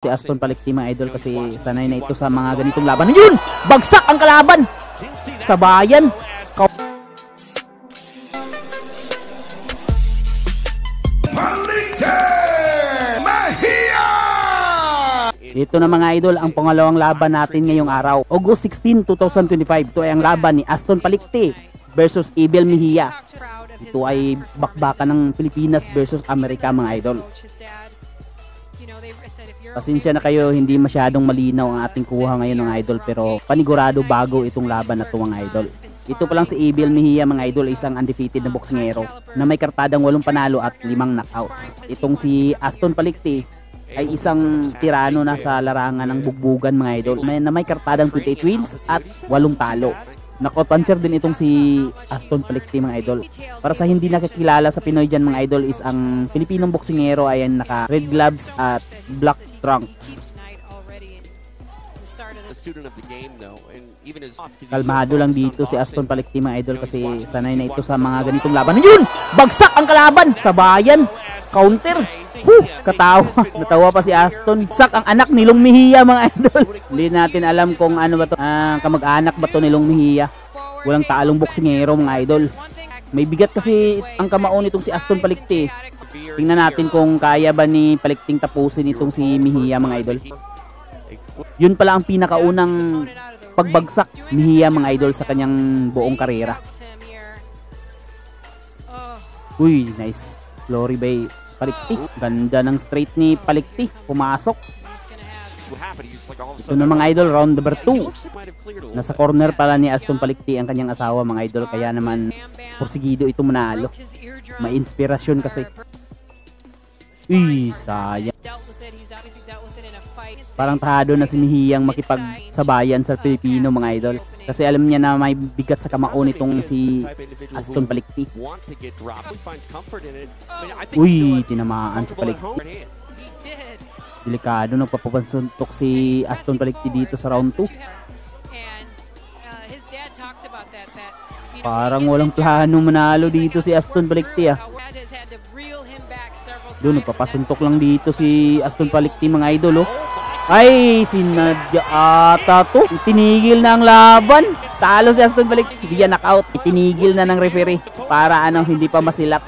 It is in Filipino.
Si Aston Palikti mga idol kasi sanay na ito sa mga ganitong laban. Yun! Bagsak ang kalaban! Sabayan! Ito na mga idol ang pangalawang laban natin ngayong araw. August 16, 2025. Ito ay ang laban ni Aston Palikti versus Abel Mejia. Ito ay bakbakan ng Pilipinas versus Amerika mga idol. Pasensya na kayo, hindi masyadong malinaw ang ating kuha ngayon ng idol, pero panigurado bago itong laban na ito mga idol. Ito pa lang si Abel Mejia mga idol, isang undefeated na boksingero na may kartadang 8 panalo at 5 knockouts. Itong si Aston Palikti ay isang tirano na sa larangan ng bugbugan mga idol na may kartadang 28 wins at 8 talo. Knockout-puncher din itong si Aston Palikti mga idol. Para sa hindi nakakilala sa Pinoy dyan mga idol, is ang Pilipinong boksingero ay naka red gloves at black trunks. Kalmado lang dito si Aston Palikti mga idol kasi sanay na ito sa mga ganitong laban. Yun! Bagsak ang kalaban! Sabayan! Counter! Katawa. Natawa pa si Aston. Sak ang anak ni Long Mejia mga idol. Hindi natin alam kung ano ba to, kamag-anak ba to ni Long Mejia. Walang talong boksingero mga idol. May bigat kasi ang kamao nitong si Aston Palikti. Tingnan natin kung kaya ba ni Palikting tapusin itong si Mejia mga idol. Yun pala ang pinakaunang pagbagsak ni Mejia mga idol sa kanyang buong karera. Uy, nice. Glory by Palikti. Ganda ng straight ni Palikti. Pumasok. Ito na mga idol, round number 2. Nasa corner pala ni Aston Palikti ang kanyang asawa mga idol. Kaya naman porsigido ito manalo. May inspirasyon kasi. Uy, sayang. Parang tahado na si Mejia makipagsabayan sa Pilipino mga idol. Kasi alam niya na may bigat sa kamao nitong si Aston Palikti. Uy, tinamaan si Palikti. Delikado, nagpapapansuntok si Aston Palikti dito sa round 2. Parang walang plano manalo dito si Aston Palikti Doon, nagpapasuntok lang dito si Aston Palikti mga idol Ay, sinadya ata to. Itinigil na ang laban. Talo si Aston Palikti. Hindi yan knockout. Itinigil na ng referee para hindi pa masilap.